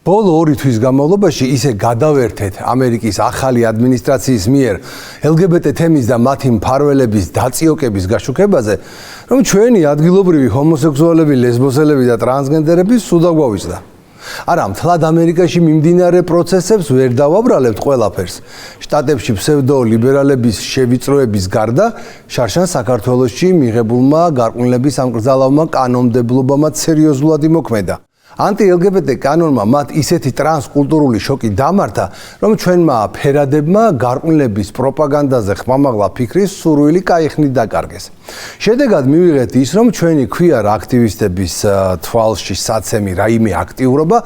ბოლო 2 თვის განმავლობაში ისე გადავერთეთ ამერიკის ახალი ადმინისტრაციის მიერ LGBT თემის და მათი მფარველების დაწიოკების გაშუქებაზე, რომ ჩვენი ადგილობრივი ჰომოსექსუალები, ლესბოსელები და ტრანსგენდერები სულ დაგვავიწყდა. არა, მთლად ამერიკაში მიმდინარე პროცესებს ვერ დავაბრალებთ ყველაფერს. შტატებში ფსევდო-ლიბერალების შევიწროების გარდა, შარშან საქართველოში მიღებულმა გარყვნილების ამკრძალავმა კანონმდებლობამაც სერიოზულად იმოქმედა. ანტი-LGBT კანონმა მათ ისეთი ტრანსკულტურული შოკი დამართა, რომ ჩვენმა ფერადებმა გარყვნილების პროპაგანდაზე ხმამაღლა ფიქრის სურვილი კაიხნით დაკარგეს. შედეგად მივიღეთ ის, რომ ჩვენი ქვიარ აქტივისტების თვალში საცემი რაიმე აქტიურობა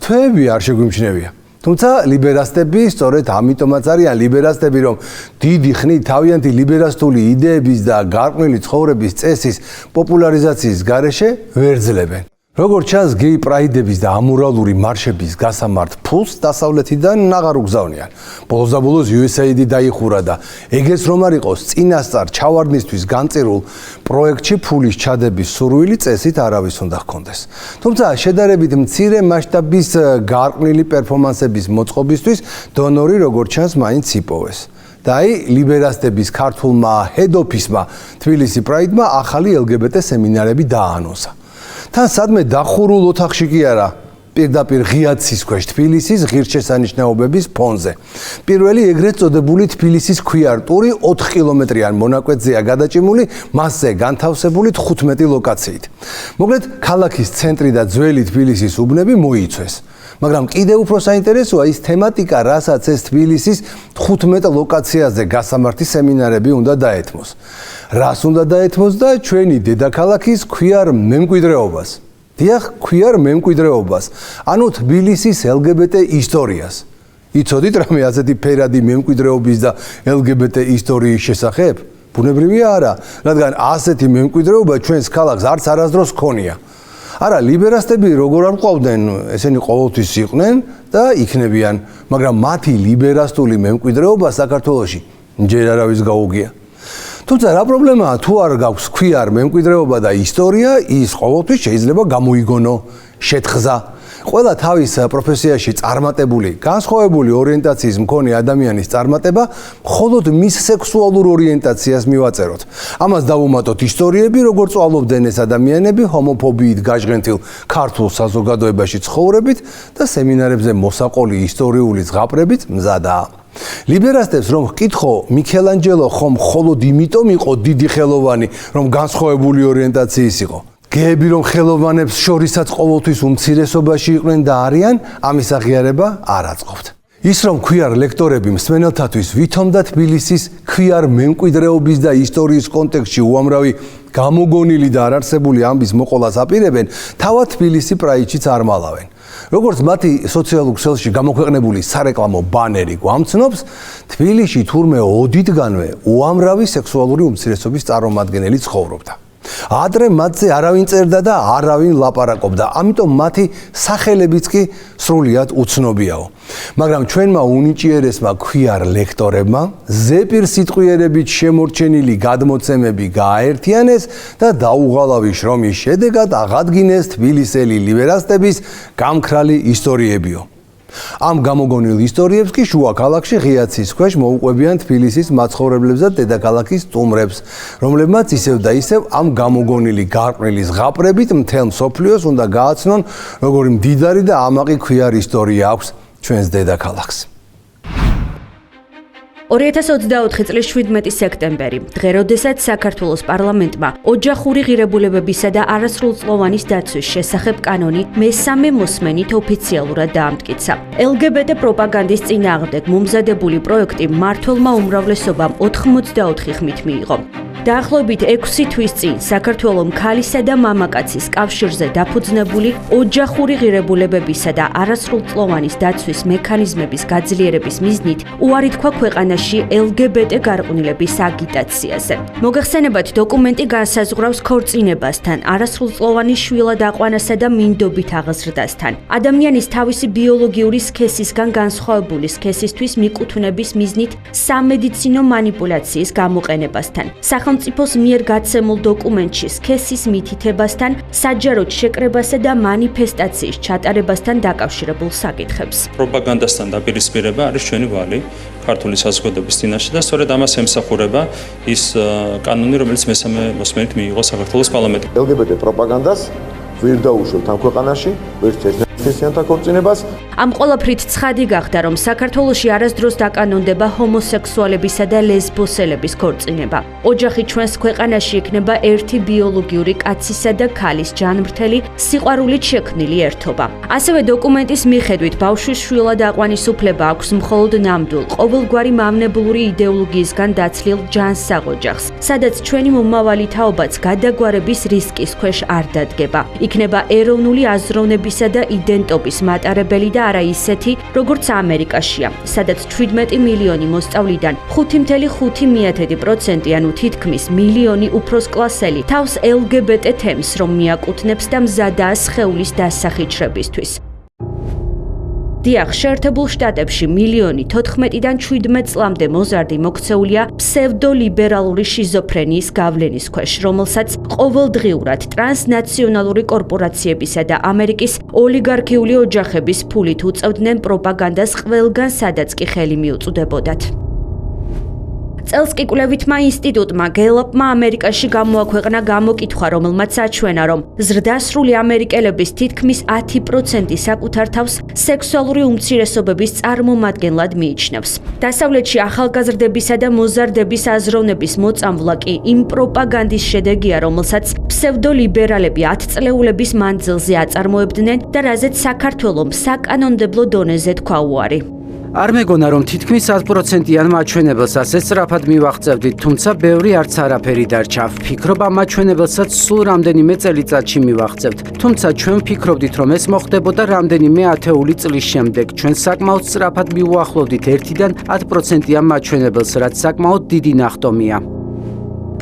თვეები არ შეგვიმჩნევია. თუმცა ლიბერასტები სწორედ ამიტომაც არიან ლიბერასტები, რომ დიდი ხნით თავიანთი ლიბერასტული იდეების და გარყვნილი ცხოვრების წესის პოპულარიზაციის გარეშე ვერ ძლებენ. როგორც ჩანს, გეი პრაიდების და ამორალური მარშების გასამართ ფულს დასავლეთიდან აღარ უგზავნიან. ბოლოს და ბოლოს USAID დაიხურა და ეგეც რომ არ იყოს, წინასწარ ჩავარდნისთვის განწირულ პროექტში ფულის ჩადების სურვილი წესით არავის უნდა ჰქონდეს. თუმცა შედარებით მცირე მასშტაბის გარყვნილი პერფორმანსების მოწყობისთვის დონორი როგორც ჩანს მაინც იპოვეს. და აი ლიბერასტების ქართულმა head office-მა თბილისი პრაიდმა ახალი LGBT სემინარები დააანონსა. თან სადმე დახურულ ოთახში კი არა, პირდაპირ ღიაცის ქვეშ თბილისის ღირსშესანიშნაობების ფონზე. პირველი ეგრეთ წოდებული თბილისის ქვიარ ტური 4 კილომეტრიან მონაკვეთზეა გადაჭიმული, მასზე განთავსებული 15 ლოკაციით. მოკლედ, ქალაქის ცენტრი და ძველი თბილისის უბნები მოიცვეს. მაგრამ კიდევ უფრო საინტერესოა ის თემატიკა, რასაც ეს თბილისის 15 ლოკაციაზე გასამართი სემინარები უნდა დაეთმოს. რას უნდა დაეთმოს და ჩვენი დედაქალაქის ქვიარ მემკვიდრეობას. დიახ, ქვიარ მემკვიდრეობას. ანუ თბილისის LGBT ისტორიას. იცოდით რამე ასეთი ფერადი მემკვიდრეობის და LGBT ისტორიის შესახებ? ბუნებრივია არა, რადგან ასეთი მემკვიდრეობა ჩვენს ქალაქს არც არასდროს ჰქონია. არა, ლიბერასტები როგორ არ ყავდნენ, ესენი ყოველთვის იყვნენ და იქნებიან, მაგრამ მათი ლიბერასტული მემკვიდრეობა საქართველოში ჯერ არავის გაუგია. თუმცა რა პრობლემაა, თუ არ გაქვს ქვიარ მემკვიდრეობა და ისტორია, ის ყოველთვის შეიძლება გამოიგონო, შეთხზა. ყველა თავის პროფესიაში წარმატებული, განსხვავებული ორიენტაციის მქონე ადამიანის წარმატება მხოლოდ მის სექსუალურ ორიენტაციას მივაწეროთ. ამას დავუმატოთ ისტორიები, როგორ წვალობდნენ ეს ადამიანები ჰომოფობიით გაჟღენთილ ქართულ საზოგადოებაში ცხოვრებით და სემინარებზე მოსაყოლი ისტორიული ზღაპრებით მზადაა. ლიბერასტებს რომ ვკითხო, მიქელანჯელო ხომ მხოლოდ იმიტომ იყო დიდი ხელოვანი, რომ განსხვავებული ორიენტაციის იყო. გეები რომ ხელოვანებს შორისაც ყოველთვის უმცირესობაში იყვნენ და არიან, ამის აღიარება არ აწყობთ. ის რომ ქვიარ ლექტორები მსმენელთათვის ვითომ და თბილისის ქვიარ მემკვიდრეობის და ისტორიის კონტექსტში უამრავი გამოგონილი და არარსებული ამბის მოყოლას აპირებენ, თავად თბილისი პრაიდშიც არ მალავენ. როგორც მათი სოციალურ ქსელში გამოქვეყნებული სარეკლამო ბანერი გვამცნობს, თბილისში თურმე ოდითგანვე უამრავი სექსუალური უმცირესობის წარმომადგენელი ცხოვრობდა. ადრე მათზე არავინ წერდა და არავინ ლაპარაკობდა, ამიტომ მათი სახელებიც კი სრულიად უცნობიაო. მაგრამ ჩვენმა უნიჭიერესმა ქვიარ ლექტორებმა ზეპირ სიტყვიერებით შემორჩენილი გადმოცემები გააერთიანეს და დაუღალავი შრომის შედეგად აღადგინეს თბილისელი ლიბერასტების გამქრალი ისტორიებიო. ამ გამოგონილ ისტორიებს კი შუა ქალაქში ღიაცის ქვეშ მოუყვებიან თბილისის მაცხოვრებლებს და დედაქალაქის სტუმრებს, რომლებმაც ისევ და ისევ ამ გამოგონილი გარყვნილი ზღაპრებით მთელ მსოფლიოს უნდა გააცნონ, როგორი მდიდარი და ამაყი ქვიარ ისტორია აქვს ჩვენს დედაქალაქს. 2024 წლის 17 სექტემბერი, დღე, როდესაც საქართველოს პარლამენტმა ოჯახური ღირებულებებისა და არასრულწლოვანის დაცვის შესახებ კანონი მესამე მოსმენით ოფიციალურად დაამტკიცა. LGBT პროპაგანდის წინააღმდეგ მომზადებული პროექტი მმართველმა უმრავლესობამ 84 ხმით მიიღო. დაახლოებით 6 თვის წინ საქართველოს ქალისა და მამაკაცის კავშირზე დაფუძნებული ოჯახური ღირებულებებისა და არასრულწლოვანის დაცვის მექანიზმების გაძლიერების მიზნით უარი თქვა ქვეყანაში LGBT გარყვნილების აგიტაციაზე. მოგეხსენებათ, დოკუმენტი განსაზღვრავს ქორწინებასთან, არასრულწლოვანის შვილად აყვანასა და მინდობით აღზრდასთან. ადამიანის თავისი ბიოლოგიური სქესისგან განსხვავებული სქესისთვის მიკუთვნების მიზნით სამედიცინო მანიპულაციის გამოყენებასთან. სახელმწიფოს მიერ გაცემულ დოკუმენტში სქესის მითითებასთან, საჯაროდ შეკრებასა და მანიფესტაციის ჩატარებასთან დაკავშირებულ საკითხებს. პროპაგანდასთან დაპირისპირება არის ჩვენი ვალი ქართული საზოგადოების წინაშე და სწორედ ამას ემსახურება ის კანონი, რომელიც მესამე მოსმენით მიიღო საქართველოს პარლამენტში. LGBT პროპაგანდას ვერ დაუშვებთ ამ ქვეყანაში, ვერც ერთმანეთსიანთა ქორწინებას. ამ ყველაფრით ცხადი გახდა, რომ საქართველოში არასდროს დაკანონდება ჰომოსექსუალებისა და ლესბოსელების ქორწინება. ოჯახი ჩვენს ქვეყანაში იქნება ერთი ბიოლოგიური კაცისა და ქალის ჯანმრთელი, სიყვარულით შექმნილი ერთობა. ასევე დოკუმენტის მიხედვით ბავშვის შვილად აყვანის უფლება აქვს მხოლოდ ნამდვილ, ყოველგვარი მავნებლური იდეოლოგიისგან დაცლილ ჯანსაღ ოჯახს, სადაც ჩვენი მომავალი თაობაც გადაგვარების რისკის ქვეშ არ დადგება. იქნება ეროვნული აზროვნებისა და იდენტობის მატარებელი და არა ისეთი, როგორც ამერიკაშია, სადაც 17 მილიონი მოსწავლიდან 5.5% ანუ თითქმის მილიონი უფროსკლასელი თავს LGBT თემს რომ მიაკუთვნებს და მზადაა სხეულის დასახიჩრებისთვის. დიახ, შეერთებულ შტატებში 1.14-დან 17 წლამდე მოზარდი მოქცეულია ფსევდოლიბერალური შიზოფრენიის გავლენის ქვეშ, რომელსაც ყოველდღიურად ტრანსნაციონალური კორპორაციებისა და ამერიკის ოლიგარქიული ოჯახების ფულით უწევდნენ პროპაგანდას ყველგან, სადაც კი ხელი მიუწვდებოდათ. წელს კი კვლევითმა ინსტიტუტმა გელაპმა ამერიკაში გამოაქვეყნა გამოკითხვა, რომელმაც აჩვენა, რომ ზრდასრული ამერიკელების თითქმის 10% საკუთარ თავს სექსუალური უმცირესობების წარმომადგენლად მიიჩნევს. დასავლეთში ახალგაზრდებისა და მოზარდების აზროვნების მოწამვლა კი იმ პროპაგანდის შედეგია, რომელსაც ფსევდოლიბერალები 10 წლეულების მანძილზე აწარმოებდნენ და რაზეც საქართველომ საკანონმდებლო დონეზე თქვა უარი. არ მეგონა, რომ თითქმის 100%-იან მაჩვენებელს ასე სწრაფად მივაღწევდით, თუმცა ბევრი არც არაფერი დარჩა. ვფიქრობ, ამ მაჩვენებელსაც სულ რამდენიმე წელიწადში მივაღწევთ. თუმცა ჩვენ ვფიქრობდით, რომ ეს მოხდებოდა რამდენიმე ათეული წლის შემდეგ. ჩვენ საკმაოდ სწრაფად მივუახლოვდით 1-დან 10%-იან მაჩვენებელს, რაც საკმაოდ დიდი ნახტომია.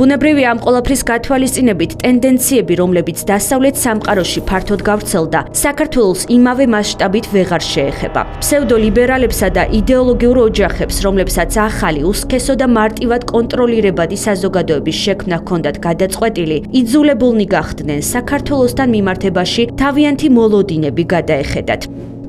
ბუნებრივია ამ ყველაფრის გათვალისწინებით ტენდენციები, რომლებიც დასავლეთ სამყაროში ფართოდ გავრცელდა, საქართველოს იმავე მასშტაბით ვეღარ შეეხება. ფსევდოლიბერალებსა და იდეოლოგიურ ოჯახებს, რომლებსაც ახალი, უსქესო და მარტივად კონტროლირებადი საზოგადოების შექმნა ჰქონდათ გადაწყვეტილი, იძულებულნი გახდნენ საქართველოსთან მიმართებაში თავიანთი მოლოდინები გადაეხედათ.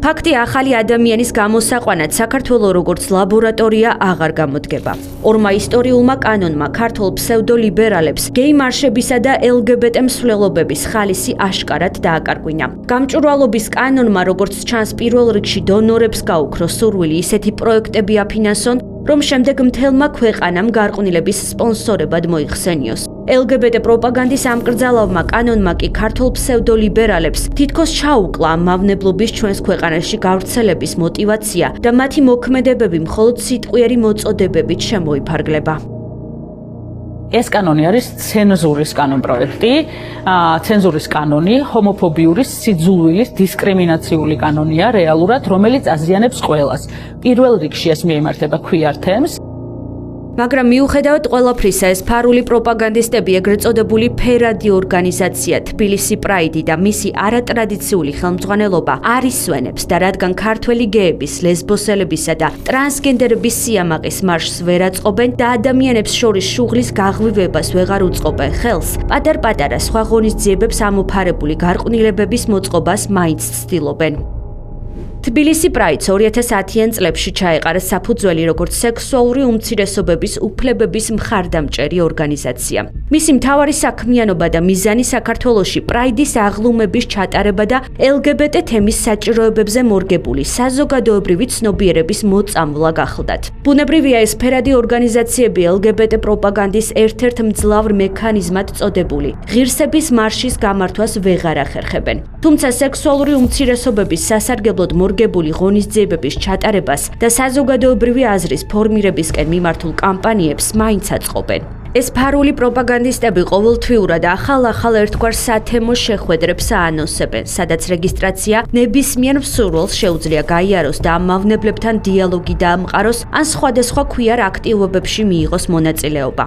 ფაქტი ახალი ადამიანის გამოსაყვანად საქართველო როგორც ლაბორატორია აღარ გამოდგება. ორმა ისტორიულმა კანონმა ქართულ ფსევდოლიბერალებს გეი მარშებისა და LGBT მსვლელობების ხალისი აშკარად დააკარგვინა. გამჭვირვალობის კანონმა როგორც ჩანს პირველ რიგში დონორებს გაუქრო სურვილი ისეთი პროექტები აფინანსონ, რომ შემდეგ მთელმა ქვეყანამ გარყვნილების სპონსორებად მოიხსენიოს. LGBT პროპაგანდის ამკრძალავმა კანონმა კი ქართულ ფსევდოლიბერალებს თითქოს ჩაუკლა ამ მავნებლობის ჩვენს ქვეყანაში გავრცელების მოტივაცია და მათი მოქმედებები მხოლოდ სიტყვიერი მოწოდებებით შემოიფარგლება. ეს კანონი არის ცენზურის კანონპროექტი, ცენზურის კანონი, ჰომოფობიური, სიძულვილის, დისკრიმინაციული კანონია რეალურად, რომელიც აზიანებს ყველას. პირველ რიგში ეს მიემართება queer თემს. მაგრამ მიუხედავად ყველაფრისა, ეს ფარული პროპაგანდისტები, ეგრეთ წოდებული ფერადი ორგანიზაცია თბილისი პრაიდი და მისი არატრადიციული ხელმძღვანელობა არ ისვენებს და რადგან ქართველი გეების, ლესბოსელებისა და ტრანსგენდერების სიამაყის მარშს ვერ აწყობენ და ადამიანებს შორის შუღლის გაღვივებას ვეღარ უწყობენ ხელს, პატარ-პატარა სხვა ღონისძიებებს ამოფარებული გარყვნილებების მოწყობას მაინც ცდილობენ. თბილისი პრაიდს 2010-იან წლებში ჩაეყარა საფუძველი როგორც სექსუალური უმცირესობების უფლებების მხარდამჭერი ორგანიზაცია. მისი მთავარი საქმიანობა და მიზანი საქართველოში პრაიდის აღლუმების ჩატარება და LGBT თემის საჭიროებებზე მორგებული საზოგადოებრივი ცნობიერების მოწამვლა გახლდათ. ბუნებრივია ეს ფერადი ორგანიზაციები LGBT პროპაგანდის ერთ-ერთ მძლავრ მექანიზმად წოდებული ღირსების მარშის გამართვას ვეღარ ახერხებენ. თუმცა სექსუალური უმცირესობების სასარგებლოდ მორგებული ღონისძიებების ჩატარებას და საზოგადოებრივი აზრის ფორმირებისკენ მიმართულ კამპანიებს მაინც აწყობენ. ეს ფარული პროპაგანდისტები ყოველთვიურად ახალ-ახალ ერთგვარ სათემო შეხვედრებს აანონსებენ, სადაც რეგისტრაცია ნებისმიერ მსურველს შეუძლია გაიაროს და ამ მავნებლებთან დიალოგი დაამყაროს ან სხვადასხვა queer აქტივობებში მიიღოს მონაწილეობა.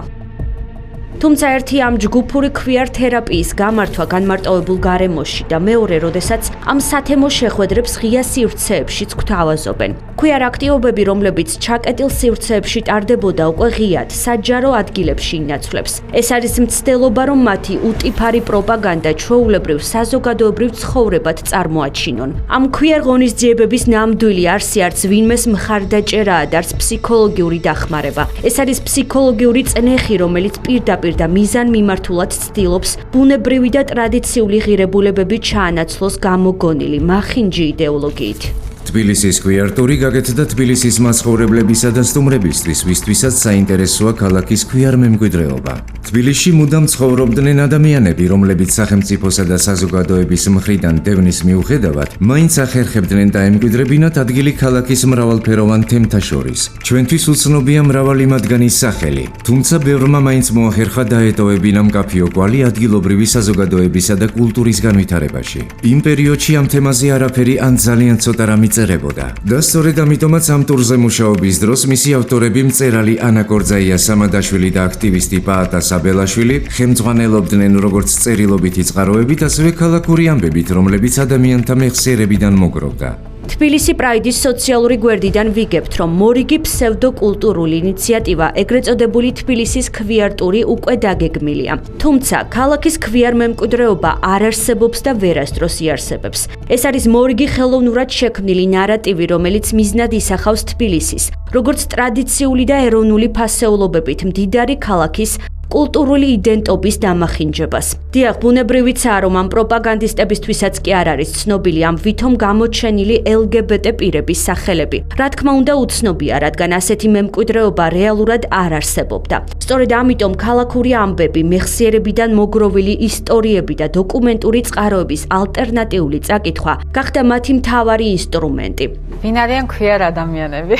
თუმცა ერთი ამ ჯგუფური ქვიარ თერაპიის გამართვა განმარტოვებულ გარემოში და მეორე, როდესაც ამ სათემო შეხვედრებს ღია სივრცეებშიც გვთავაზობენ. ქვიარ აქტივობები, რომლებიც ჩაკეტილ სივრცეებში ტარდებოდა უკვე ღიად, საჯარო ადგილებში ინაცვლებს. ეს არის მცდელობა, რომ მათი უტიფარი პროპაგანდა ჩვეულებრივ საზოგადოებრივ ცხოვრებად წარმოაჩინონ. ამ ქვიარ ღონისძიებების ნამდვილი არსი არც ვინმეს მხარდაჭერაა და არც ფსიქოლოგიური დახმარება. ეს არის ფსიქოლოგიური წნეხი, რომელიც პირდაპირ და მიზანმიმართულად ცდილობს ბუნებრივი და ტრადიციული ღირებულებები ჩაანაცვლოს გამოგონილი მახინჯი იდეოლოგიით. თბილისის ქვიარ ტური გაკეთდა თბილისის მაცხოვრებლებისა და სტუმრებისთვის, ვისთვისაც საინტერესოა ქალაქის ქვიარ მემკვიდრეობა. თბილისში მუდამ ცხოვრობდნენ ადამიანები, რომლებიც სახელმწიფოსა და საზოგადოების მხრიდან დევნის მიუხედავად, მაინც ახერხებდნენ და ემკვიდრებინათ ადგილი ქალაქის მრავალფეროვან თემთა შორის. ჩვენთვის უცნობია მრავალი მათგანის სახელი, თუმცა ბევრმა მაინც მოახერხა დაეტოვებინა მკაფიო კვალი ადგილობრივი საზოგადოებისა და კულტურის განვითარებაში. იმ პერიოდში ამ თემაზე არაფერი ან ძალიან ცოტა რამე წერებოდა. და სწორედ ამიტომაც ამ ტურზე მუშაობის დროს მისი ავტორები მწერალი ანა კორძაია სამადაშვილი და აქტივისტი პაატა საბელაშვილი ხელმძღვანელობდნენ როგორც წერილობითი წყაროებით, ასევე ქალაქური ამბებით, რომლებიც ადამიანთა მეხსიერებიდან მოგროვდა. თბილისი პრაიდის სოციალური გვერდიდან ვიგებთ, რომ მორიგი ფსევდოკულტურული ინიციატივა, ეგრეთ წოდებული თბილისის ქვიარ ტური უკვე დაგეგმილია. თუმცა, ქალაქის ქვიარ მემკვიდრეობა არ არსებობს და ვერასდროს იარსებებს. ეს არის მორიგი ხელოვნურად შექმნილი ნარატივი, რომელიც მიზნად ისახავს თბილისის, როგორც ტრადიციული და ეროვნული ფასეულობებით მდიდარი ქალაქის კულტურული იდენტობის დამახინჯებას. დიახ, ბუნებრივიცაა, რომ ამ პროპაგანდისტებისთვისაც კი არ არის ცნობილი ამ ვითომ გამოჩენილი LGBT პირების სახელები. რა თქმა უნდა, უცნობია, რადგან ასეთი მემკვიდრეობა რეალურად არ არსებობდა. სწორედ ამიტომ ქალაქური ამბები, მეხსიერებიდან მოგროვილი ისტორიები და დოკუმენტური წყაროების ალტერნატიული წაკითხვა გახდა მათი მთავარი ინსტრუმენტი. ვინ არიან ქვიარ ადამიანები?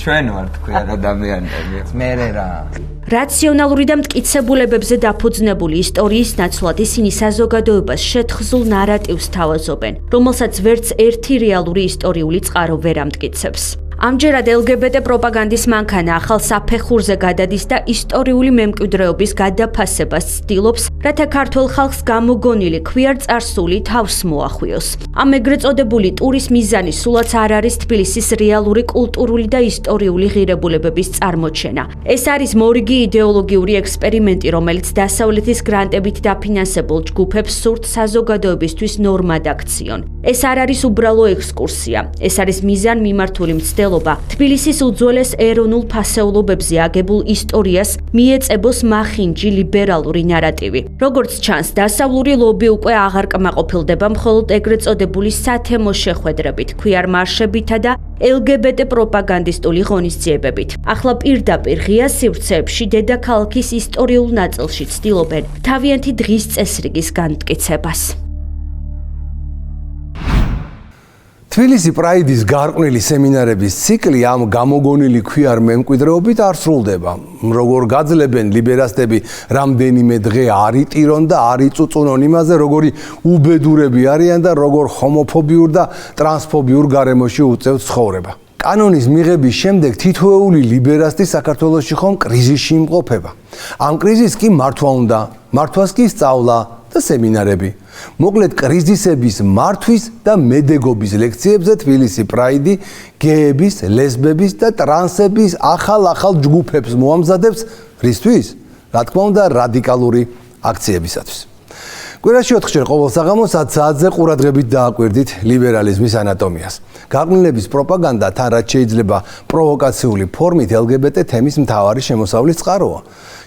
ჩვენ ვართ ქვიარ ადამიანები. მე რა. რაციონალური და მტკიცებულებებზე დაფუძნებული ისტორიის ნაცვლად ისინი საზოგადოებას შეთხზულ ნარატივს თავაზობენ, რომელსაც ვერც ერთი რეალური ისტორიული წყარო ვერ ამტკიცებს. ამჯერად LGBT პროპაგანდის მანქანა ახალ საფეხურზე გადადის და ისტორიული მემკვიდრეობის გადაფასებას ცდილობს, რათა ქართულ ხალხს გამოგონილი ქვიარ წარსული თავს მოახვიოს. ამ ეგრეთ წოდებული ტურის მიზანი სულაც არ არის თბილისის რეალური კულტურული და ისტორიული ღირებულებების წარმოჩენა. ეს არის მორიგი იდეოლოგიური ექსპერიმენტი, რომელიც დასავლეთის გრანტებით დაფინანსებულ ჯგუფებს სურთ საზოგადოებისთვის ნორმად აქციონ. ეს არ არის უბრალო ექსკურსია, ეს არის მიზანმიმართული მცდელობა თბილისის უძველეს ეროვნულ ფასეულობებზე აგებულ ისტორიას მიეწებოს მახინჯი ლიბერალური ნარატივი. როგორც ჩანს, დასავლური ლობი უკვე აღარ კმაყოფილდება მხოლოდ ეგრეთ წოდებული სათემო შეხვედრებით, ქვიარ მარშებითა და LGBT პროპაგანდისტული ღონისძიებებით. ახლა პირდაპირ ღია სივრცეებში დედაქალაქის ისტორიულ ნაწილში ცდილობენ თავიანთი დღის წესრიგის განმტკიცებას. თბილისი პრაიდის გარყვნილი სემინარების ციკლი ამ გამოგონილი ქვიარ მემკვიდრეობით არ სრულდება. როგორ გაძლებენ ლიბერასტები რამდენიმე დღე არ იტირონ და არ იწუწუნონ იმაზე, როგორი უბედურები არიან და როგორ ჰომოფობიურ და ტრანსფობიურ გარემოში უწევთ ცხოვრება. კანონის მიღების შემდეგ თითოეული ლიბერასტი საქართველოში ხომ კრიზისში იმყოფება. ამ კრიზისს კი მართვა უნდა, მართვას კი სწავლა და სემინარები. მოკლედ კრიზისების მართვის და მედეგობის ლექციებზე თბილისი პრაიდი გეების, ლესბების და ტრანსების ახალ ჯგუფებს მოამზადებს, რისთვის? რა თქმა უნდა, რადიკალური აქციებისათვის. კვირაში 4 ჯერ ყოველ საღამოს 10 საათზე ყურადღებით დააკვირდით ლიბერალიზმის ანატომიას. გარყვნილების პროპაგანდა თან რაც შეიძლება პროვოკაციული ფორმით LGBT თემის მთავარი შემოსავლის წყაროა.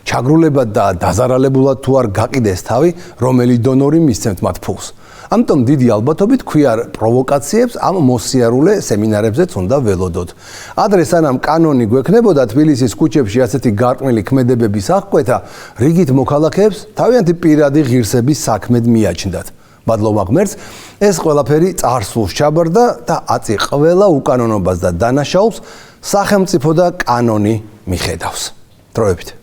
ჩაგრულებად და დაზარალებულად თუ არ გაყიდეს თავი, რომელი დონორი მისცემთ მათ ფულს. ამიტომ დიდი ალბათობით ქვიარ პროვოკაციებს ამ მოსიარულე სემინარებზეც უნდა ველოდოთ. ადრე სანამ კანონი გვექნებოდა თბილისის ქუჩებში ასეთი გარყვნილი ქმედებების აღკვეთა, რიგით მოქალაქეებს თავიანთი პირადი ღირსების საქმედ მიაჩნდათ. მადლობა ღმერთს, ეს ყველაფერი წარსულს ჩაბარდა და აწი ყველა უკანონობას და დანაშაულს სახელმწიფო და კანონი მიხედავს. დროებით.